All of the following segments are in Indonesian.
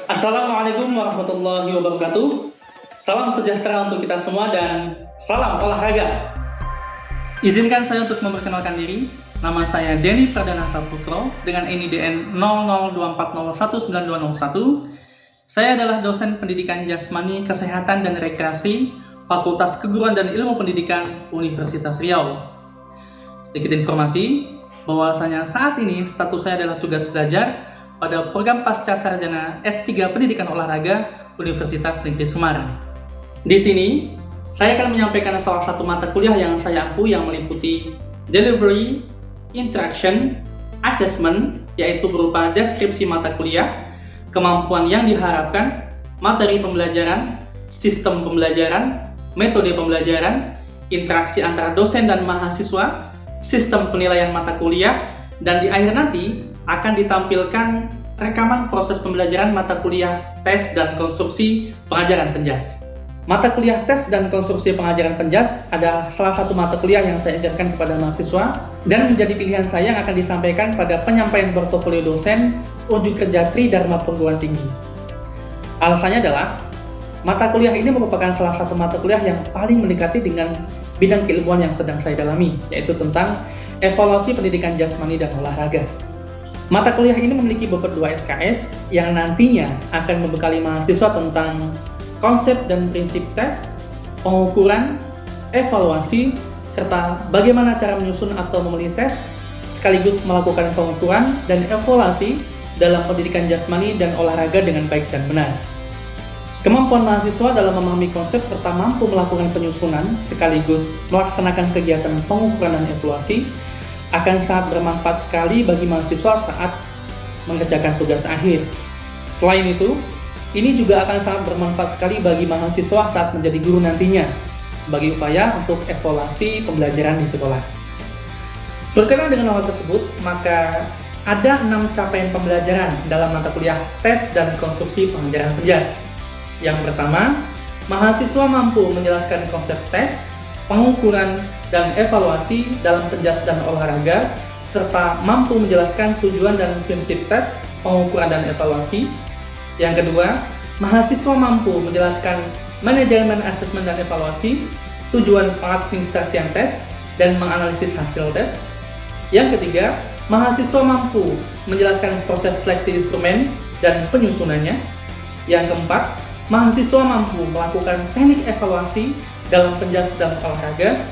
Assalamualaikum warahmatullahi wabarakatuh. Salam sejahtera untuk kita semua dan salam olahraga. Izinkan saya untuk memperkenalkan diri. Nama saya Denny Pradana Saputro dengan NIDN 0024019201. Saya adalah dosen pendidikan jasmani, kesehatan, dan rekreasi Fakultas Keguruan dan Ilmu Pendidikan Universitas Riau. Sedikit informasi bahwasanya saat ini status saya adalah tugas belajar pada program Pasca Sarjana S3 Pendidikan Olahraga Universitas Negeri Semarang. Di sini, saya akan menyampaikan salah satu mata kuliah yang saya ampu yang meliputi Delivery, Interaction, Assessment, yaitu berupa deskripsi mata kuliah, kemampuan yang diharapkan, materi pembelajaran, sistem pembelajaran, metode pembelajaran, interaksi antara dosen dan mahasiswa, sistem penilaian mata kuliah, dan di akhir nanti akan ditampilkan rekaman proses pembelajaran mata kuliah tes dan konstruksi pengajaran penjas. Mata kuliah tes dan konstruksi pengajaran penjas adalah salah satu mata kuliah yang saya ajarkan kepada mahasiswa dan menjadi pilihan saya yang akan disampaikan pada penyampaian portofolio dosen unjuk kerja Tridharma Perguruan Tinggi. Alasannya adalah mata kuliah ini merupakan salah satu mata kuliah yang paling mendekati dengan bidang keilmuan yang sedang saya dalami, yaitu tentang evaluasi pendidikan jasmani dan olahraga. Mata kuliah ini memiliki bobot 2 SKS yang nantinya akan membekali mahasiswa tentang konsep dan prinsip tes, pengukuran, evaluasi, serta bagaimana cara menyusun atau memilih tes, sekaligus melakukan pengukuran dan evaluasi dalam pendidikan jasmani dan olahraga dengan baik dan benar. Kemampuan mahasiswa dalam memahami konsep serta mampu melakukan penyusunan sekaligus melaksanakan kegiatan pengukuran dan evaluasi akan sangat bermanfaat sekali bagi mahasiswa saat mengerjakan tugas akhir. Selain itu, ini juga akan sangat bermanfaat sekali bagi mahasiswa saat menjadi guru nantinya sebagai upaya untuk evaluasi pembelajaran di sekolah. Berkenaan dengan hal tersebut, maka ada 6 capaian pembelajaran dalam mata kuliah tes dan konstruksi pengajaran penjas. Yang pertama, mahasiswa mampu menjelaskan konsep tes, pengukuran, dan evaluasi dalam penjas dan olahraga, serta mampu menjelaskan tujuan dan prinsip tes, pengukuran, dan evaluasi. Yang kedua, mahasiswa mampu menjelaskan manajemen asesmen dan evaluasi, tujuan pengadministrasian tes, dan menganalisis hasil tes. Yang ketiga, mahasiswa mampu menjelaskan proses seleksi instrumen dan penyusunannya. Yang keempat, mahasiswa mampu melakukan teknik evaluasi dalam penjas dan olahraga.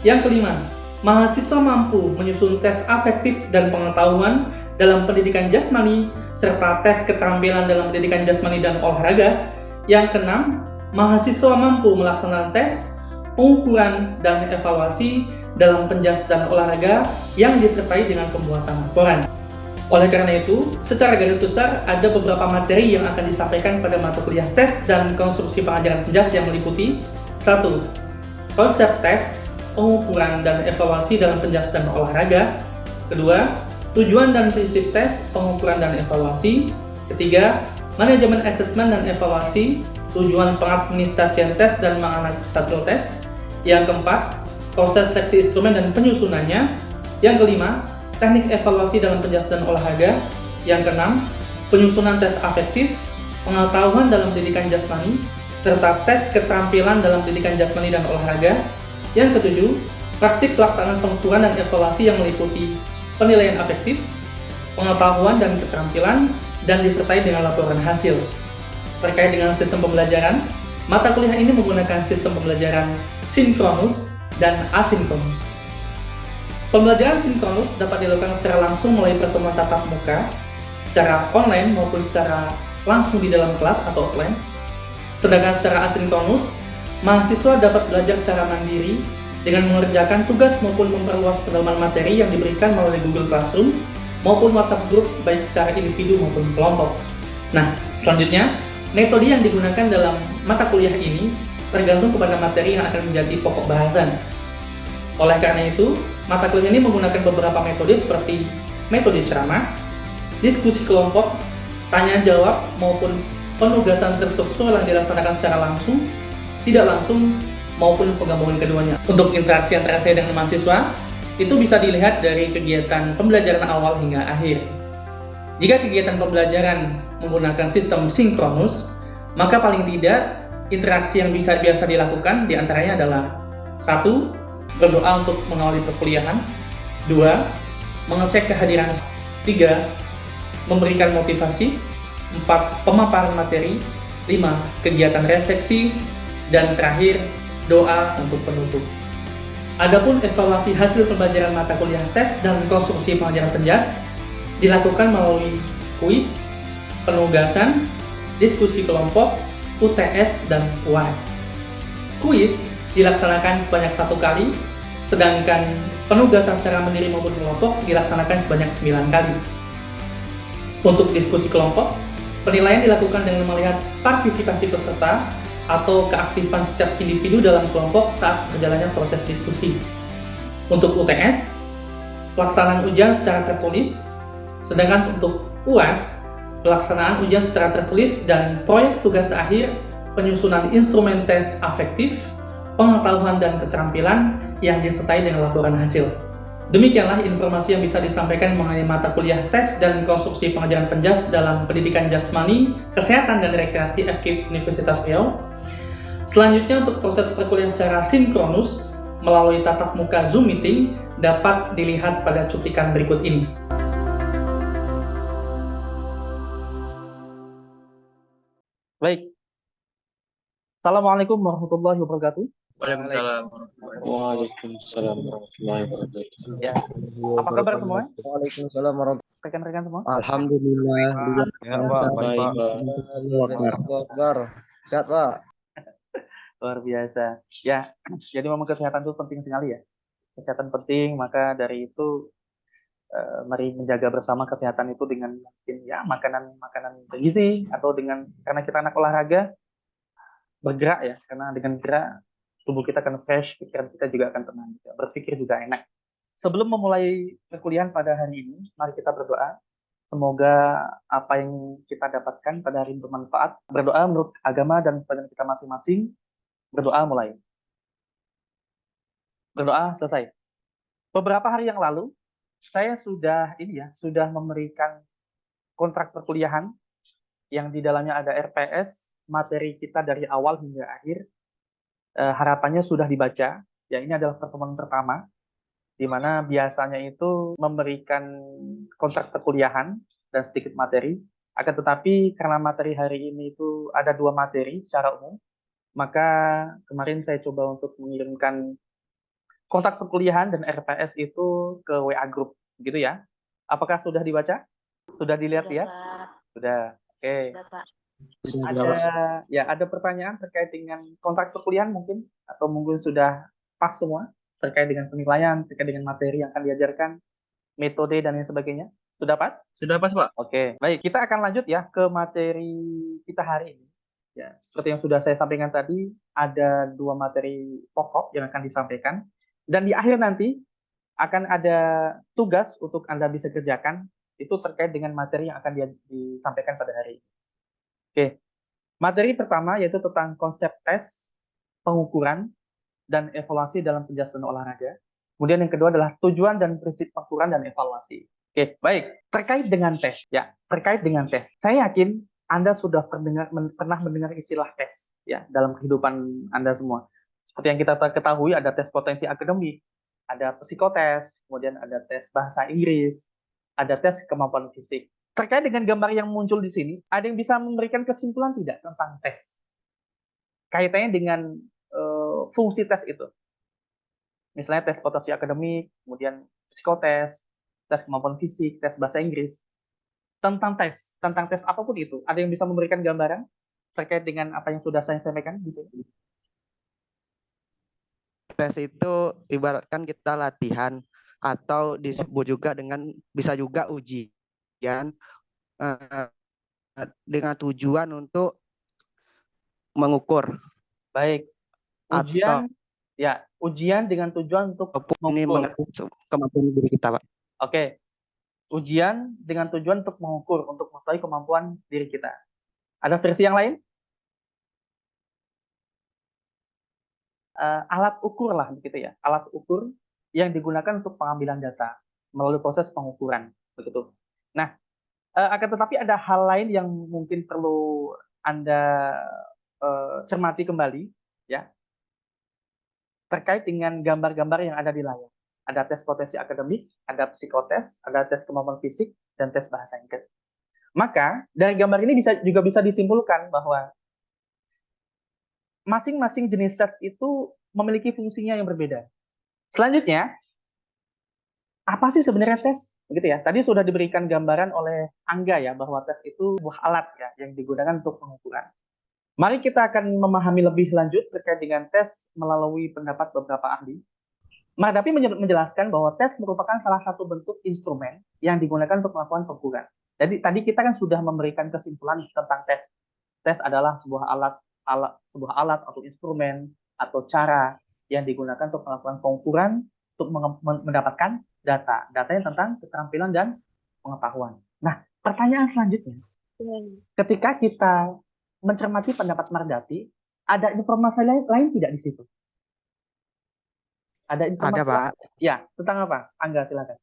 Yang kelima, mahasiswa mampu menyusun tes afektif dan pengetahuan dalam pendidikan jasmani serta tes keterampilan dalam pendidikan jasmani dan olahraga. Yang keenam, mahasiswa mampu melaksanakan tes, pengukuran, dan evaluasi dalam penjas dan olahraga yang disertai dengan pembuatan laporan. Oleh karena itu, secara garis besar ada beberapa materi yang akan disampaikan pada mata kuliah tes dan konstruksi pengajaran penjas yang meliputi 1. Konsep tes, pengukuran, dan evaluasi dalam penjas dan olahraga. 2. Tujuan dan prinsip tes, pengukuran, dan evaluasi. 3. Manajemen asesmen dan evaluasi, tujuan pengadministrasian tes dan menganalisis hasil tes. Yang keempat, proses seleksi instrumen dan penyusunannya. Yang kelima, teknik evaluasi dalam penjas dan olahraga. Yang keenam, penyusunan tes afektif, pengetahuan dalam pendidikan jasmani, serta tes keterampilan dalam pendidikan jasmani dan olahraga. Yang ketujuh, praktik pelaksanaan pengukuran dan evaluasi yang meliputi penilaian afektif, pengetahuan dan keterampilan, dan disertai dengan laporan hasil. Terkait dengan sistem pembelajaran, mata kuliah ini menggunakan sistem pembelajaran sinkronus dan asinkronus. Pembelajaran sinkronus dapat dilakukan secara langsung melalui pertemuan tatap muka, secara online maupun secara langsung di dalam kelas atau offline. Sedangkan secara asinkronus, mahasiswa dapat belajar secara mandiri dengan mengerjakan tugas maupun memperluas pendalaman materi yang diberikan melalui Google Classroom maupun WhatsApp Group baik secara individu maupun kelompok. Nah, selanjutnya, metode yang digunakan dalam mata kuliah ini tergantung kepada materi yang akan menjadi pokok bahasan. Oleh karena itu, mata kuliah ini menggunakan beberapa metode seperti metode ceramah, diskusi kelompok, tanya-jawab, maupun penugasan terstruktur yang dilaksanakan secara langsung, tidak langsung, maupun penggabungan keduanya. Untuk interaksi antara saya dengan mahasiswa, itu bisa dilihat dari kegiatan pembelajaran awal hingga akhir. Jika kegiatan pembelajaran menggunakan sistem sinkronus, maka paling tidak interaksi yang biasa dilakukan diantaranya adalah: 1. Berdoa untuk mengawali perkuliahan. 2. Mengecek kehadiran. 3. Memberikan motivasi. 4. Pemaparan materi. 5. Kegiatan refleksi. Dan terakhir, doa untuk penutup. Adapun evaluasi hasil pembelajaran mata kuliah tes dan konstruksi pengajaran penjas dilakukan melalui kuis, penugasan, diskusi kelompok, UTS, dan UAS. Kuis dilaksanakan sebanyak 1 kali, sedangkan penugasan secara mandiri maupun kelompok dilaksanakan sebanyak 9 kali. Untuk diskusi kelompok, penilaian dilakukan dengan melihat partisipasi peserta atau keaktifan setiap individu dalam kelompok saat berjalannya proses diskusi. Untuk UTS, pelaksanaan ujian secara tertulis, sedangkan untuk UAS, pelaksanaan ujian secara tertulis dan proyek tugas akhir, penyusunan instrumen tes afektif, pengetahuan dan keterampilan yang disertai dengan laporan hasil. Demikianlah informasi yang bisa disampaikan mengenai mata kuliah tes dan konstruksi pengajaran penjas dalam pendidikan jasmani, kesehatan dan rekreasi FKIP Universitas Riau. Selanjutnya, untuk proses perkuliahan secara sinkronus melalui tatap muka Zoom meeting dapat dilihat pada cuplikan berikut ini. Baik. Assalamualaikum warahmatullahi wabarakatuh. Waalaikumsalam. Waalaikumsalam warahmatullahi wabarakatuh. Ya. Apa kabar semua? Waalaikumsalam warahmatullahi Rekan-rekan semua? Alhamdulillah. Ya, Pak. Baik, Pak. Pak. Akbar. Sehat, Pak. Luar biasa. Ya, jadi memang kesehatan itu penting sekali ya. Kesehatan penting, maka dari itu mari menjaga bersama kesehatan itu dengan mungkin ya makanan bergizi, atau dengan, karena kita anak olahraga, bergerak ya, karena dengan gerak tubuh kita akan fresh, pikiran kita juga akan tenang, berpikir juga enak. Sebelum memulai perkuliahan pada hari ini, mari kita berdoa. Semoga apa yang kita dapatkan pada hari ini bermanfaat. Berdoa menurut agama dan kepercayaan kita masing-masing. Berdoa mulai. Berdoa selesai. Beberapa hari yang lalu, saya sudah memberikan kontrak perkuliahan yang di dalamnya ada RPS, materi kita dari awal hingga akhir. Harapannya sudah dibaca. Ya, ini adalah pertemuan pertama, di mana biasanya itu memberikan kontrak perkuliahan dan sedikit materi. Akan tetapi karena materi hari ini itu ada 2 materi secara umum, maka kemarin saya coba untuk mengirimkan kontrak perkuliahan dan RPS itu ke WA Group, gitu ya. Apakah sudah dibaca? Sudah dilihat ya? Sudah. Oke. Ada pertanyaan terkait dengan kontrak perkuliahan mungkin, atau mungkin sudah pas semua terkait dengan penilaian, terkait dengan materi yang akan diajarkan, metode dan lain sebagainya. Sudah pas? Sudah pas, Pak. Oke, baik. Kita akan lanjut ya ke materi kita hari ini. Ya, seperti yang sudah saya sampaikan tadi, ada 2 materi pokok yang akan disampaikan, dan di akhir nanti akan ada tugas untuk Anda bisa kerjakan, itu terkait dengan materi yang akan disampaikan pada hari ini. Oke, materi pertama yaitu tentang konsep tes, pengukuran, dan evaluasi dalam penjelasan olahraga. Kemudian yang kedua adalah tujuan dan prinsip pengukuran dan evaluasi. Oke, baik. Terkait dengan tes, ya, terkait dengan tes. Saya yakin Anda sudah pernah mendengar istilah tes, ya, dalam kehidupan Anda semua. Seperti yang kita ketahui, ada tes potensi akademik, ada psikotes, kemudian ada tes bahasa Inggris, ada tes kemampuan fisik. Terkait dengan gambar yang muncul di sini, ada yang bisa memberikan kesimpulan tidak tentang tes? Kaitannya dengan fungsi tes itu. Misalnya tes potensi akademik, kemudian psikotes, tes kemampuan fisik, tes bahasa Inggris. Tentang tes apapun itu, ada yang bisa memberikan gambaran terkait dengan apa yang sudah saya sampaikan di sini? Tes itu ibaratkan kita latihan atau disebut juga dengan bisa juga ujian dengan tujuan untuk mengukur. Baik. Ujian dengan tujuan untuk ini mengukur kemampuan diri kita, Pak. Oke. Ujian dengan tujuan untuk mengukur, untuk mengetahui kemampuan diri kita. Ada versi yang lain? Alat ukur lah, begitu ya. Alat ukur yang digunakan untuk pengambilan data melalui proses pengukuran, begitu. Nah, Akan tetapi ada hal lain yang mungkin perlu Anda cermati kembali, ya, terkait dengan gambar-gambar yang ada di layar. Ada tes potensi akademik, ada psikotes, ada tes kemampuan fisik, dan tes bahasa Inggris. Maka dari gambar ini juga bisa disimpulkan bahwa masing-masing jenis tes itu memiliki fungsinya yang berbeda. Selanjutnya, apa sih sebenarnya tes? Begitu ya. Tadi sudah diberikan gambaran oleh Angga ya bahwa tes itu sebuah alat ya yang digunakan untuk pengukuran. Mari kita akan memahami lebih lanjut terkait dengan tes melalui pendapat beberapa ahli. Mardapi menjelaskan bahwa tes merupakan salah satu bentuk instrumen yang digunakan untuk melakukan pengukuran. Jadi tadi kita kan sudah memberikan kesimpulan tentang tes. Tes adalah sebuah alat atau instrumen atau cara yang digunakan untuk melakukan pengukuran untuk mendapatkan data yang tentang keterampilan dan pengetahuan. Nah, pertanyaan selanjutnya, ketika kita mencermati pendapat Mardapi, ada informasi lain tidak di situ? Ada informasi Ada, Pak. lain? Ya, tentang apa? Angga, silakan.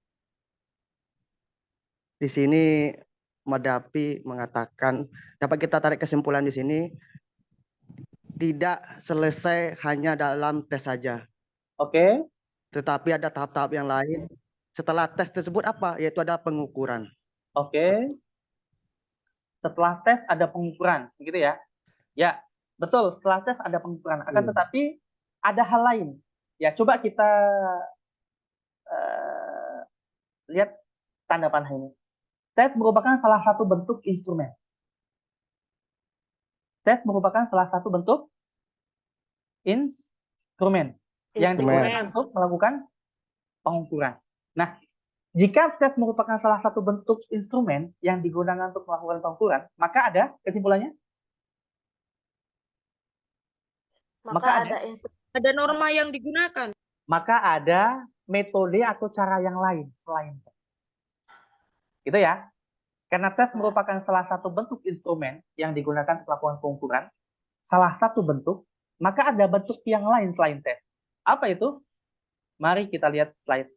Di sini Mardapi mengatakan dapat kita tarik kesimpulan di sini tidak selesai hanya dalam tes saja, Oke, tetapi ada tahap-tahap yang lain. Setelah tes tersebut apa? Yaitu ada pengukuran. oke. Setelah tes ada pengukuran, begitu ya? Ya, betul. Setelah tes ada pengukuran. Akan tetapi ada hal lain. Ya, coba kita lihat tanda panah ini. Tes merupakan salah satu bentuk instrumen. Tes merupakan salah satu bentuk instrumen yang digunakan untuk melakukan pengukuran. Nah, jika tes merupakan salah satu bentuk instrumen yang digunakan untuk melakukan pengukuran, maka ada kesimpulannya? Maka ada norma yang digunakan. Maka ada metode atau cara yang lain selain tes. Gitu ya. Karena tes merupakan salah satu bentuk instrumen yang digunakan untuk melakukan pengukuran, salah satu bentuk, maka ada bentuk yang lain selain tes. Apa itu? Mari kita lihat slide.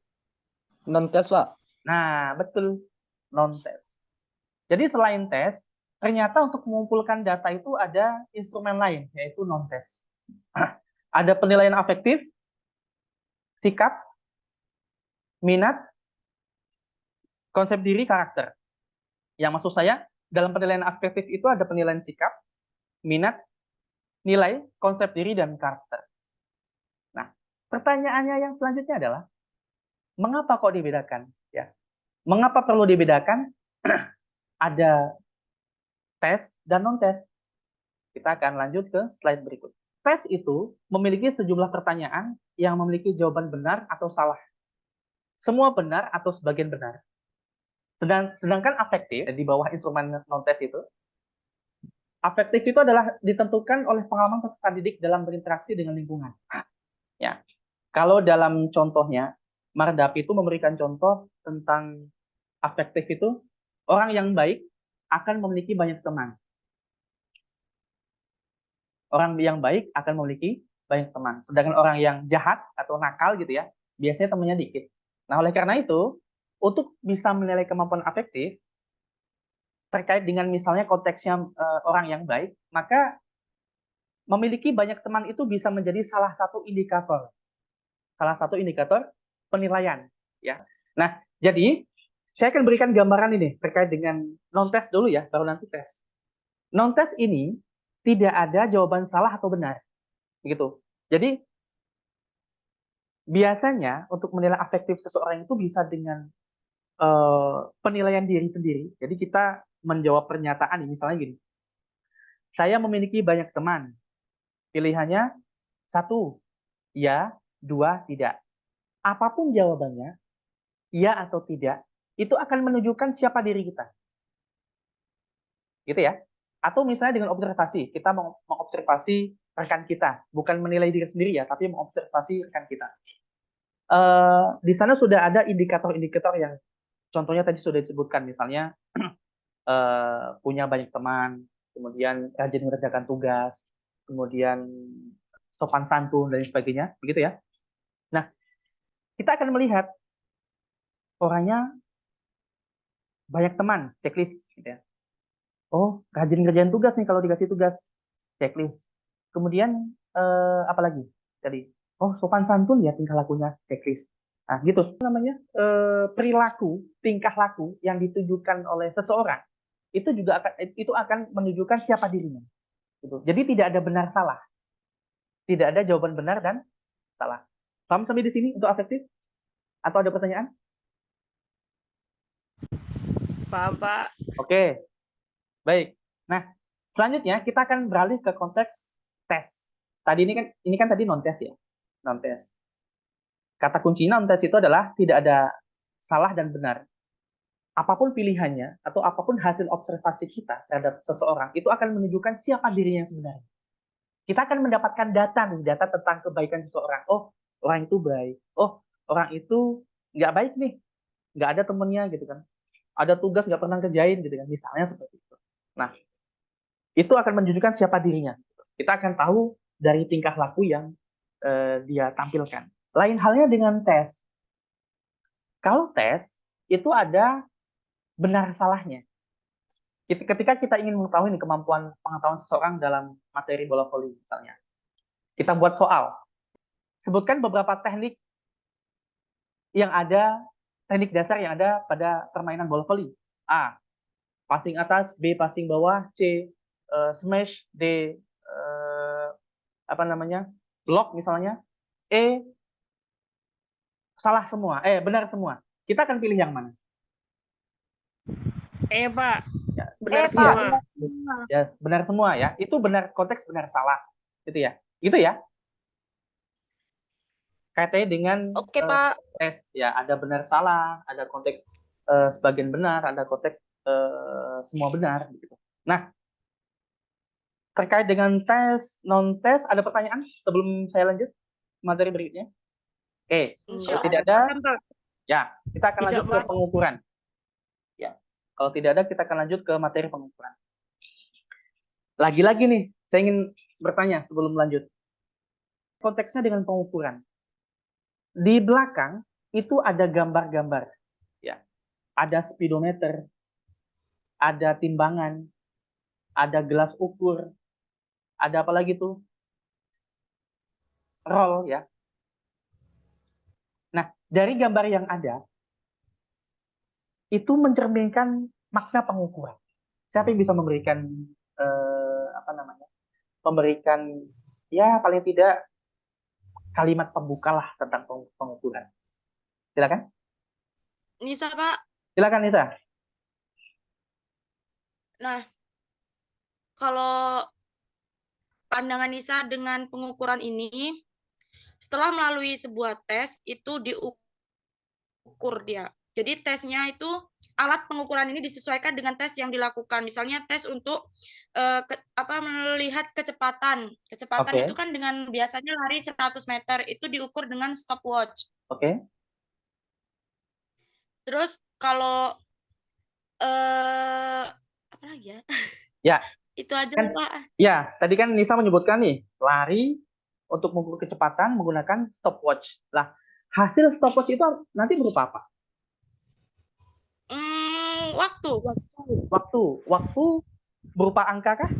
Non-tes, Pak. Nah, betul. Non-tes. Jadi selain tes, ternyata untuk mengumpulkan data itu ada instrumen lain, yaitu non-tes. Ada penilaian afektif, sikap, minat, konsep diri, karakter. Yang maksud saya, dalam penilaian afektif itu ada penilaian sikap, minat, nilai, konsep diri, dan karakter. Nah, pertanyaannya yang selanjutnya adalah, mengapa kok dibedakan? Ya, mengapa perlu dibedakan? Ada tes dan non-tes. Kita akan lanjut ke slide berikut. Tes itu memiliki sejumlah pertanyaan yang memiliki jawaban benar atau salah. Semua benar atau sebagian benar. Sedangkan afektif, di bawah instrumen non-tes itu, afektif itu adalah ditentukan oleh pengalaman peserta didik dalam berinteraksi dengan lingkungan. Ya, kalau dalam contohnya, Mardapi itu memberikan contoh tentang afektif itu, orang yang baik akan memiliki banyak teman. Orang yang baik akan memiliki banyak teman. Sedangkan orang yang jahat atau nakal gitu ya, biasanya temannya dikit. Nah, oleh karena itu, untuk bisa menilai kemampuan afektif, terkait dengan misalnya konteksnya orang yang baik, maka memiliki banyak teman itu bisa menjadi salah satu indikator penilaian. Ya. Nah, jadi saya akan berikan gambaran ini terkait dengan non-tes dulu ya, baru nanti tes. Non-tes ini tidak ada jawaban salah atau benar, begitu. Jadi biasanya untuk menilai afektif seseorang itu bisa dengan penilaian diri sendiri. Jadi kita menjawab pernyataan ini, misalnya gini, saya memiliki banyak teman. Pilihannya 1, ya, 2, tidak. Apapun jawabannya, ya atau tidak, itu akan menunjukkan siapa diri kita. Gitu ya. Atau misalnya dengan observasi, kita mengobservasi rekan kita, bukan menilai diri sendiri ya, tapi mengobservasi rekan kita. Di sana sudah ada indikator-indikator yang contohnya tadi sudah disebutkan, misalnya punya banyak teman, kemudian rajin mengerjakan tugas, kemudian sopan santun dan sebagainya, begitu ya. Nah, kita akan melihat orangnya banyak teman, checklist gitu ya. Oh, rajin ngerjain tugas nih kalau dikasih tugas, checklist. Kemudian apa lagi tadi? Oh, sopan santun ya tingkah lakunya, checklist. Nah, gitu. Namanya perilaku, tingkah laku yang ditujukan oleh seseorang itu akan menunjukkan siapa dirinya. Gitu. Jadi tidak ada benar salah, tidak ada jawaban benar dan salah. Paham sampai di sini untuk afektif? Atau ada pertanyaan? Paham, Pak. Oke, baik. Nah, selanjutnya kita akan beralih ke konteks tes. Tadi ini kan tadi non tes ya, non tes. Kata kunci non tes itu adalah tidak ada salah dan benar. Apapun pilihannya atau apapun hasil observasi kita terhadap seseorang itu akan menunjukkan siapa dirinya yang sebenarnya. Kita akan mendapatkan data tentang kebaikan seseorang. Oh, orang itu baik. Oh, orang itu nggak baik nih, nggak ada temennya gitu kan. Ada tugas nggak pernah kerjain gitu kan. Misalnya seperti itu. Nah, itu akan menunjukkan siapa dirinya. Kita akan tahu dari tingkah laku yang dia tampilkan. Lain halnya dengan tes. Kalau tes itu ada benar salahnya. Ketika kita ingin mengetahui nih, kemampuan pengetahuan seseorang dalam materi bola voli misalnya, kita buat soal. Sebutkan beberapa teknik teknik dasar yang ada pada permainan bola voli. A. Passing atas, B. Passing bawah, C. Smash, D. Block misalnya, E. Salah semua, benar semua. Kita akan pilih yang mana? Pak. Ya, Benar iya. semua. Ya, benar semua ya. Itu benar konteks benar salah. Gitu ya. Itu ya. Kaitannya dengan Oke, Pak. tes ya, ada benar salah, ada konteks sebagian benar, ada konteks semua benar gitu. Nah, terkait dengan tes, non tes, ada pertanyaan sebelum saya lanjut materi berikutnya? Oke, Insya kalau tidak Allah. ada, ya kita akan lanjut ke pengukuran. Ya, kalau tidak ada kita akan lanjut ke materi pengukuran. Lagi-lagi nih, saya ingin bertanya sebelum lanjut. Konteksnya dengan pengukuran. Di belakang itu ada gambar-gambar, ya. Ada speedometer, ada timbangan, ada gelas ukur, ada apa lagi tuh? Roll ya. Nah, dari gambar yang ada itu mencerminkan makna pengukuran. Siapa yang bisa memberikan memberikan ya paling tidak kalimat pembuka lah tentang pengukuran. Silakan. Nisa, Pak. Silakan Nisa. Nah, kalau pandangan Nisa dengan pengukuran ini, setelah melalui sebuah tes, itu diukur dia. Jadi tesnya itu, alat pengukuran ini disesuaikan dengan tes yang dilakukan. Misalnya tes untuk melihat kecepatan. Kecepatan Oke. itu kan dengan biasanya lari 100 meter, itu diukur dengan stopwatch. Oke. Terus kalau apa lagi ya? Ya, Itu aja, kan Pak. ya, tadi kan Nisa menyebutkan nih, lari untuk mengukur kecepatan menggunakan stopwatch. Lah, hasil stopwatch itu nanti berupa apa? Waktu. Waktu berupa angka kah?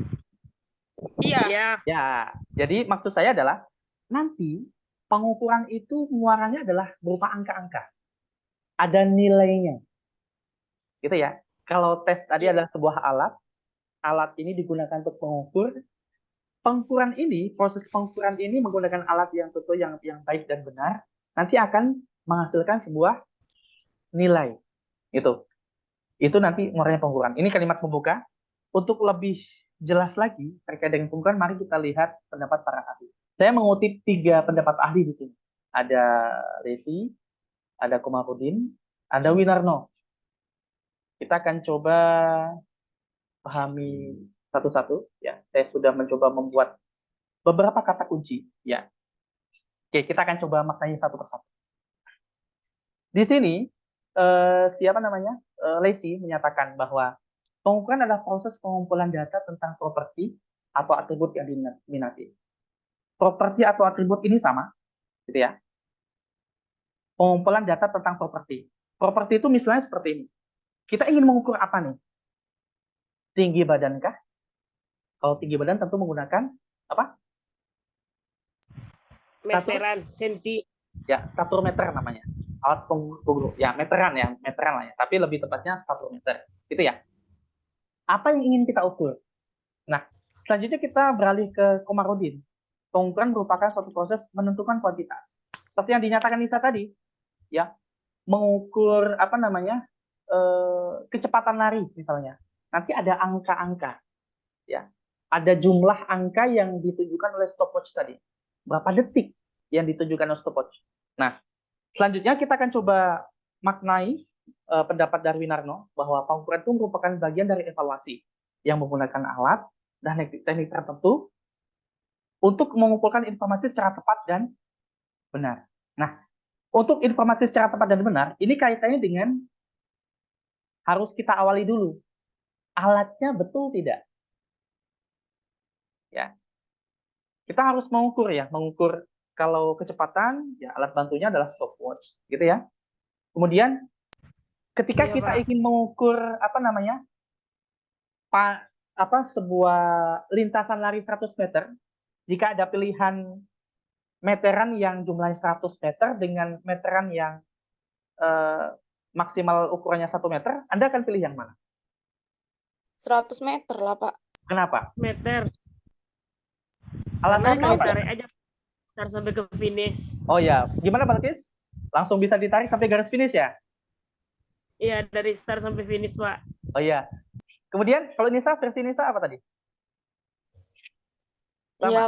Iya. Ya, jadi maksud saya adalah nanti pengukuran itu muaranya adalah berupa angka-angka. Ada nilainya. Gitu ya. Kalau tes tadi adalah sebuah alat ini digunakan untuk mengukur. Proses pengukuran ini menggunakan alat yang tentu yang baik dan benar, nanti akan menghasilkan sebuah nilai. Itu nanti muaranya pengukuran. Ini kalimat pembuka. Untuk lebih jelas lagi terkait dengan pengukuran, mari kita lihat pendapat para ahli. Saya mengutip 3 pendapat ahli di sini. Ada Resi, ada Komarudin, ada Winarno. Kita akan coba pahami satu-satu. Ya, saya sudah mencoba membuat beberapa kata kunci. Ya, oke, kita akan coba maknanya satu persatu. Di sini Lacy menyatakan bahwa pengukuran adalah proses pengumpulan data tentang properti atau atribut yang diminati. Properti atau atribut ini sama, gitu ya. Pengumpulan data tentang properti. Properti itu misalnya seperti ini. Kita ingin mengukur apa nih? Tinggi badan kah? Kalau tinggi badan tentu menggunakan apa? Meteran, senti. Ya, statometer namanya. Alat pengukur. Ya, meteran lah ya. Tapi lebih tepatnya statometer. Gitu ya. Apa yang ingin kita ukur? Nah, selanjutnya kita beralih ke Komarudin. Pengukuran merupakan suatu proses menentukan kuantitas. Seperti yang dinyatakan Nisa tadi, ya, mengukur apa namanya kecepatan lari misalnya. Nanti ada angka-angka, ya, ada jumlah angka yang ditunjukkan oleh stopwatch tadi. Berapa detik yang ditunjukkan oleh stopwatch. Nah, selanjutnya kita akan coba maknai pendapat Darwinarno bahwa pengukuran itu merupakan bagian dari evaluasi yang menggunakan alat dan teknik tertentu untuk mengumpulkan informasi secara tepat dan benar. Nah, untuk informasi secara tepat dan benar, ini kaitannya dengan harus kita awali dulu. Alatnya betul tidak? Ya. Kita harus mengukur ya, mengukur kalau kecepatan, ya alat bantunya adalah stopwatch, gitu ya. Kemudian ketika Iya, kita Pak. ingin mengukur apa namanya? Sebuah lintasan lari 100 meter, jika ada pilihan meteran yang jumlahnya 100 meter dengan meteran yang maksimal ukurannya 1 meter, Anda akan pilih yang mana? 100 meter lah, Pak. Kenapa? Meter. Karena Alasannya sekali apa? tarik aja ntar sampai ke finish. Oh ya, gimana Balkis? Langsung bisa ditarik sampai garis finish ya? Iya, dari start sampai finish, Pak. Oh iya. Kemudian kalau Nisa, versi Nisa apa tadi? Sama? Ya,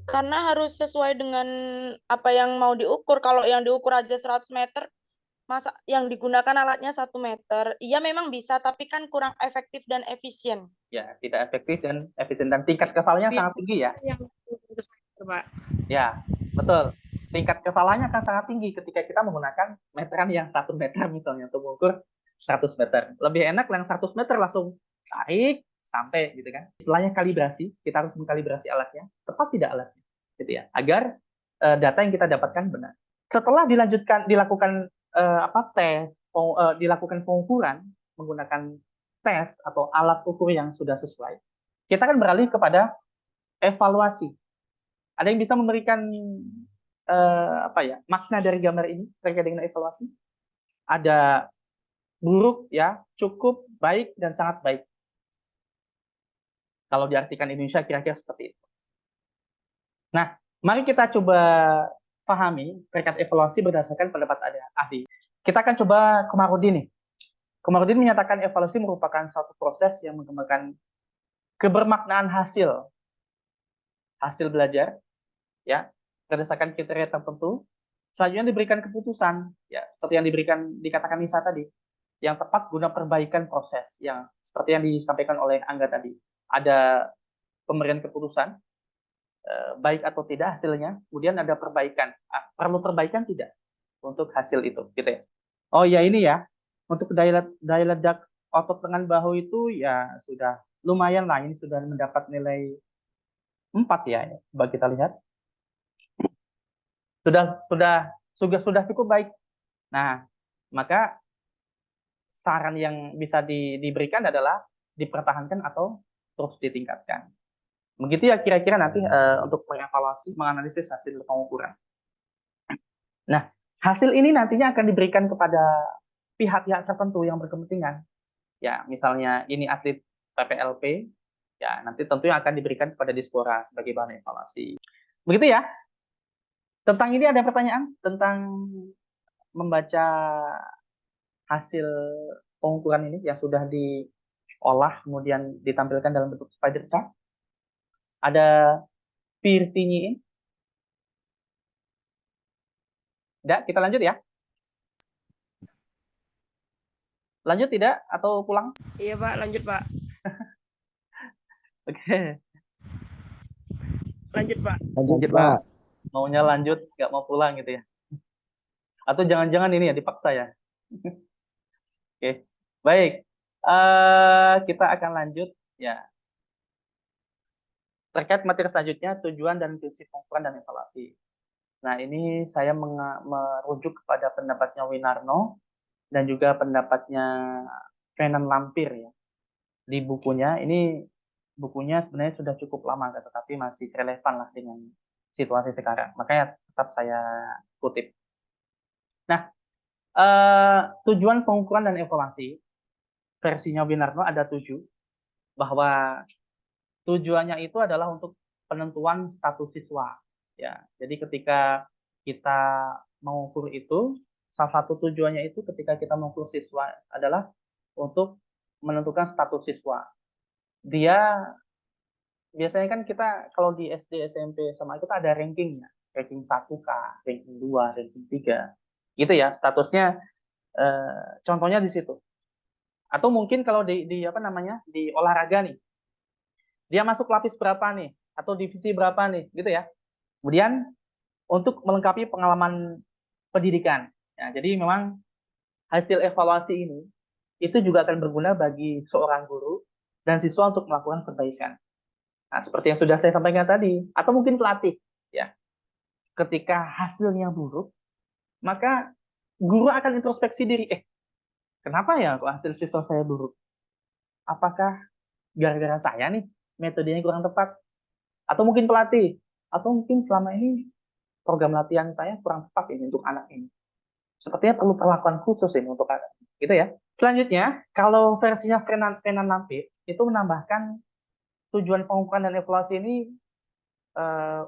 karena harus sesuai dengan apa yang mau diukur. Kalau yang diukur aja 100 meter, masa yang digunakan alatnya 1 meter. Iya memang bisa, tapi kan kurang efektif dan efisien. Ya, tidak efektif dan efisien dan tingkat kesalahannya sangat tinggi ya. Yang Pak. Ya, betul. Tingkat kesalahannya akan sangat tinggi ketika kita menggunakan meteran yang 1 meter misalnya untuk mengukur 100 meter. Lebih enak yang 100 meter langsung tarik sampai gitu kan. Istilahnya kalibrasi, kita harus mengkalibrasi alatnya, tepat tidak alatnya, gitu ya, agar data yang kita dapatkan benar. Setelah dilakukan dilakukan pengukuran menggunakan tes atau alat ukur yang sudah sesuai, kita akan beralih kepada evaluasi. Ada yang bisa memberikan makna dari gambar ini terkait dengan evaluasi? Ada buruk ya, cukup, baik, dan sangat baik. Kalau diartikan Indonesia kira-kira seperti itu. Nah, mari kita coba pahami terkait evaluasi berdasarkan pendapat ahli. Kita akan coba Komarudin nih. Komarudin menyatakan evaluasi merupakan suatu proses yang mengembangkan kebermaknaan hasil belajar, ya, berdasarkan kriteria tertentu. Selanjutnya diberikan keputusan, ya, seperti yang dikatakan Nisa tadi, yang tepat guna perbaikan proses, yang seperti yang disampaikan oleh Angga tadi. Ada pemberian keputusan, baik atau tidak hasilnya, kemudian ada perbaikan. Perlu perbaikan tidak untuk hasil itu, gitu ya. Oh ya, ini ya, untuk daya ledak otot lengan bahu itu ya sudah lumayan lah, ini sudah mendapat nilai 4 ya, coba kita lihat. Sudah cukup baik. Nah, maka saran yang bisa diberikan adalah dipertahankan atau terus ditingkatkan. Begitu ya kira-kira nanti untuk mengevaluasi, menganalisis hasil pengukuran. Nah, hasil ini nantinya akan diberikan kepada pihak-pihak tertentu yang berkepentingan. Ya, misalnya ini atlet PPLP, ya nanti tentunya akan diberikan kepada Dispora sebagai bahan evaluasi. Begitu ya. Tentang ini ada pertanyaan tentang membaca hasil pengukuran ini yang sudah diolah kemudian ditampilkan dalam bentuk spider chart. Ada Firtinyiin? Tidak, kita lanjut ya. Lanjut tidak atau pulang? Iya, Pak, lanjut, Pak. Oke. Lanjut, Pak. Lanjut, Pak. Maunya lanjut, nggak mau pulang gitu ya. Atau jangan-jangan ini ya dipaksa ya. Oke. Baik. Kita akan lanjut ya. Terkait materi selanjutnya, tujuan dan prinsip pengukuran dan evaluasi. Nah, ini saya merujuk kepada pendapatnya Winarno dan juga pendapatnya Fernand Lampir ya di bukunya. Ini bukunya sebenarnya sudah cukup lama, tetapi masih relevan lah dengan situasi sekarang. Makanya tetap saya kutip. Nah, tujuan pengukuran dan evaluasi versinya Winarno ada 7, bahwa tujuannya itu adalah untuk penentuan status siswa. Ya, jadi ketika kita mengukur itu, salah satu tujuannya itu ketika kita mengukur siswa adalah untuk menentukan status siswa. Dia biasanya kan kita kalau di SD, SMP, SMA kita ada rankingnya, ranking 1K, ranking 2, ranking 3, gitu ya statusnya. Contohnya di situ. Atau mungkin kalau di apa namanya di olahraga nih, dia masuk lapis berapa nih, atau divisi berapa nih, gitu ya. Kemudian untuk melengkapi pengalaman pendidikan. Ya, jadi memang hasil evaluasi ini itu juga akan berguna bagi seorang guru dan siswa untuk melakukan perbaikan. Nah, seperti yang sudah saya sampaikan tadi, atau mungkin pelatih, ya. Ketika hasilnya buruk, maka guru akan introspeksi diri, kenapa ya kok hasil siswa saya buruk? Apakah gara-gara saya nih metodenya kurang tepat? Atau mungkin pelatih, atau mungkin selama ini program latihan saya kurang tepat ini untuk anak ini. Sepertinya perlu perlakuan khusus ini untuk anak, gitu ya. Selanjutnya, kalau versinya Fernand Lampir itu menambahkan tujuan pengukuran dan evaluasi ini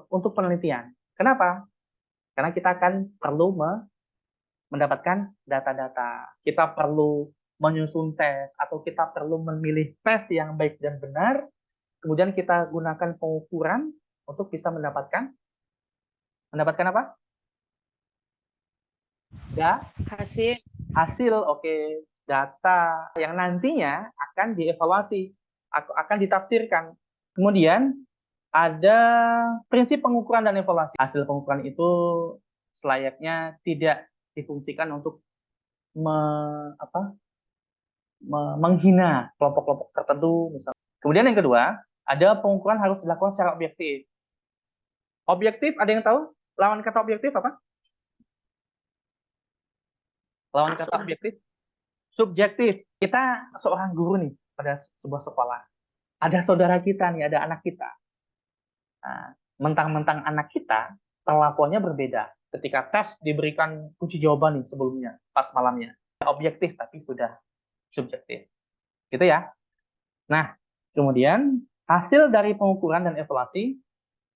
untuk penelitian. Kenapa? Karena kita akan perlu mendapatkan data-data. Kita perlu menyusun tes, atau kita perlu memilih tes yang baik dan benar. Kemudian kita gunakan pengukuran untuk bisa mendapatkan apa? Hasil, oke. Data yang nantinya akan dievaluasi, akan ditafsirkan. Kemudian ada prinsip pengukuran dan evaluasi. Hasil pengukuran itu selayaknya tidak difungsikan untuk menghina kelompok-kelompok tertentu misalnya. Kemudian yang kedua, ada pengukuran harus dilakukan secara objektif. Objektif, ada yang tahu? Lawan kata objektif apa? Lawan kata objektif? Subjektif. Kita seorang guru nih pada sebuah sekolah. Ada saudara kita nih, ada anak kita. Nah, mentang-mentang anak kita, perlakuannya berbeda. Ketika tes diberikan kunci jawaban nih sebelumnya, pas malamnya. Objektif, tapi sudah subjektif. Gitu ya. Nah, kemudian hasil dari pengukuran dan evaluasi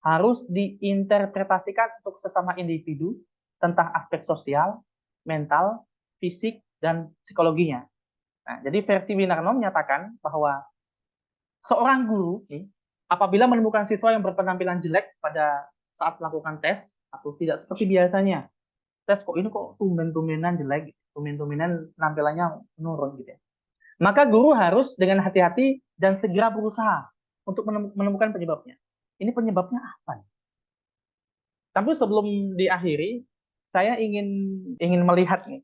harus diinterpretasikan untuk sesama individu tentang aspek sosial, mental, fisik, dan psikologinya. Nah, jadi versi Winarno menyatakan bahwa seorang guru apabila menemukan siswa yang berpenampilan jelek pada saat melakukan tes atau tidak seperti biasanya, tes kok tumben-tumbenan jelek, tumben-tumbenan penampilannya menurun gitu ya. Maka guru harus dengan hati-hati dan segera berusaha untuk menemukan penyebabnya. Ini penyebabnya apa? Tapi sebelum diakhiri, saya ingin melihat nih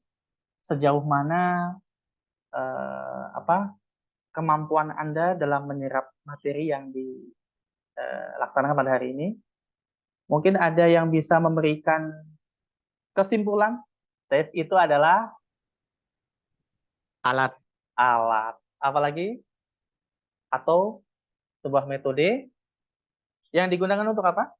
sejauh mana kemampuan Anda dalam menyerap materi yang dilaksanakan pada hari ini. Mungkin ada yang bisa memberikan kesimpulan. Tes itu adalah Alat. Apalagi? Atau sebuah metode yang digunakan untuk apa?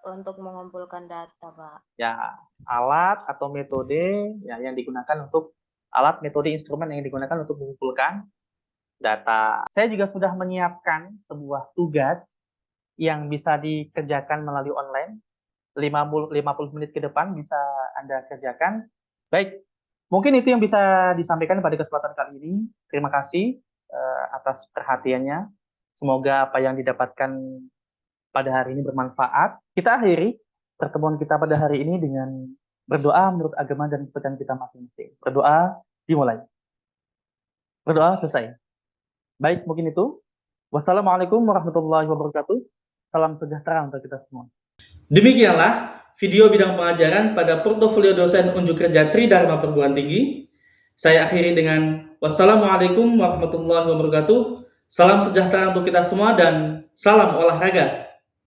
Untuk mengumpulkan data, Pak. Ya, alat atau metode ya yang digunakan untuk alat, metode, instrumen yang digunakan untuk mengumpulkan data. Saya juga sudah menyiapkan sebuah tugas yang bisa dikerjakan melalui online. 50 menit ke depan bisa Anda kerjakan. Baik, mungkin itu yang bisa disampaikan pada kesempatan kali ini. Terima kasih atas perhatiannya. Semoga apa yang didapatkan pada hari ini bermanfaat. Kita akhiri pertemuan kita pada hari ini dengan berdoa menurut agama dan kepercayaan kita masing-masing. Berdoa dimulai. Berdoa selesai. Baik, mungkin itu. Wassalamualaikum warahmatullahi wabarakatuh. Salam sejahtera untuk kita semua. Demikianlah video bidang pengajaran pada portofolio dosen unjuk kerja Tridharma Perguruan Tinggi. Saya akhiri dengan wassalamualaikum warahmatullahi wabarakatuh. Salam sejahtera untuk kita semua dan salam olahraga.